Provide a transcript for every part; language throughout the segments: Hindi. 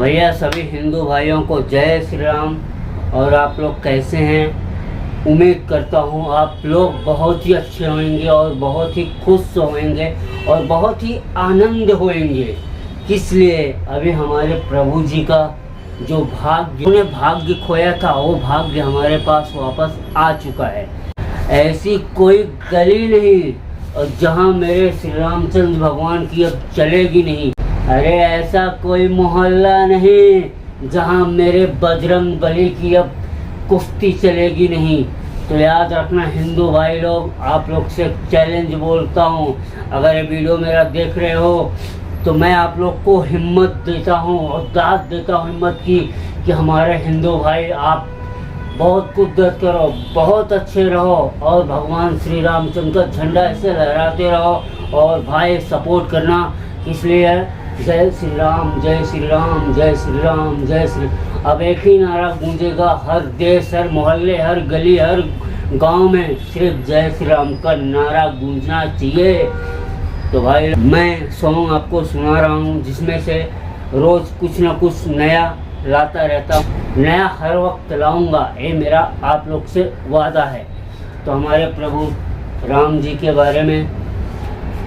भैया सभी हिंदू भाइयों को जय श्री राम। और आप लोग कैसे हैं? उम्मीद करता हूँ आप लोग बहुत ही अच्छे होंगे और बहुत ही खुश होंगे और बहुत ही आनंद होंगे। किस लिए? अभी हमारे प्रभु जी का जो भाग्य, उन्हें भाग्य खोया था, वो भाग्य हमारे पास वापस आ चुका है। ऐसी कोई गली नहीं और जहाँ मेरे श्री रामचंद्र भगवान की अब चलेगी नहीं। अरे ऐसा कोई मोहल्ला नहीं जहाँ मेरे बजरंग बली की अब कुश्ती चलेगी नहीं। तो याद रखना हिंदू भाई लोग, आप लोग से चैलेंज बोलता हूँ, अगर ये वीडियो मेरा देख रहे हो तो मैं आप लोग को हिम्मत देता हूँ और दाद देता हूँ हिम्मत की कि हमारे हिंदू भाई आप बहुत कुदरत करो, बहुत अच्छे रहो और भगवान श्री रामचंद्र का झंडा ऐसे लहराते रहो। और भाई सपोर्ट करना, इसलिए जय श्री राम, जय श्री राम, जय श्री राम, जय श्री। अब एक ही नारा गूंजेगा हर देश, हर मोहल्ले, हर गली, हर गांव में सिर्फ जय श्री राम का नारा गूंजना चाहिए। तो भाई मैं सॉन्ग आपको सुना रहा हूँ जिसमें से रोज़ कुछ ना कुछ नया लाता रहता हूँ, नया हर वक्त लाऊंगा, ये मेरा आप लोग से वादा है। तो हमारे प्रभु राम जी के बारे में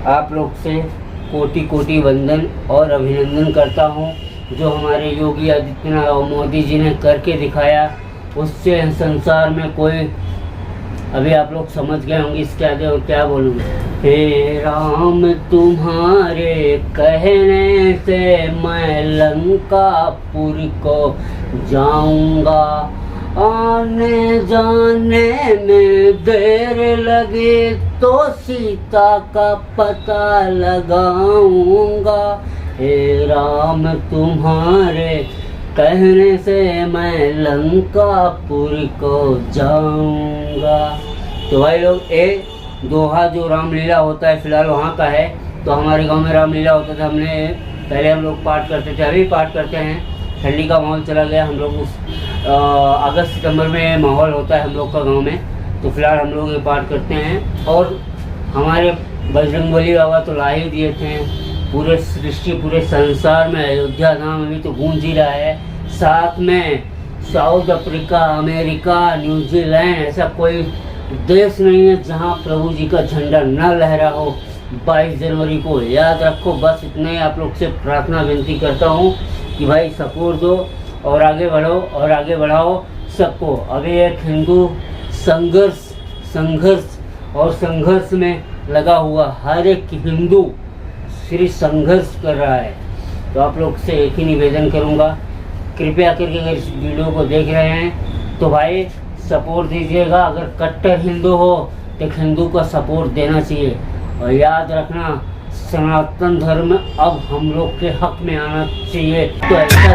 आप लोग से कोटि कोटि वंदन और अभिनंदन करता हूँ। जो हमारे योगी आदित्यनाथ और मोदी जी ने करके दिखाया, उससे संसार में कोई, अभी आप लोग समझ गए होंगे इसके आगे और क्या बोलूँगा। हे राम तुम्हारे कहने से मैं लंकापुर को जाऊंगा, आने जाने में देर लगे तो सीता का पता लगाऊंगा। हे राम तुम्हारे कहने से मैं लंकापुर को जाऊंगा। तो भाई लोग, ये दोहा जो रामलीला होता है फिलहाल वहाँ का है। तो हमारे गांव में रामलीला होता था, हमने पहले हम लोग पाठ करते थे, अभी पाठ करते हैं। ठंडी का माहौल चला गया, हम लोग उस अगस्त सितंबर में माहौल होता है हम लोग का गांव में। तो फिलहाल हम लोग ये पाठ करते हैं। और हमारे बजरंगबली बाबा तो ला ही दिए थे, पूरे सृष्टि, पूरे संसार में अयोध्या धाम अभी तो गूंज ही रहा है। साथ में साउथ अफ्रीका, अमेरिका, न्यूजीलैंड, ऐसा कोई देश नहीं है जहां प्रभु जी का झंडा न लहरा हो 22 जनवरी को। याद रखो, बस इतना ही आप लोग से प्रार्थना विनती करता हूं कि भाई सपोर्ट दो और आगे बढ़ो और आगे बढ़ाओ सबको। अभी एक हिंदू संघर्ष में लगा हुआ, हर एक हिंदू सिर्फ संघर्ष कर रहा है। तो आप लोग से एक ही निवेदन करूंगा, कृपया करके अगर इस वीडियो को देख रहे हैं तो भाई सपोर्ट दीजिएगा। अगर कट्टर हिंदू हो तो हिंदू का सपोर्ट देना चाहिए। और याद रखना, सनातन धर्म अब हम लोग के हक में आना चाहिए। तो ऐसा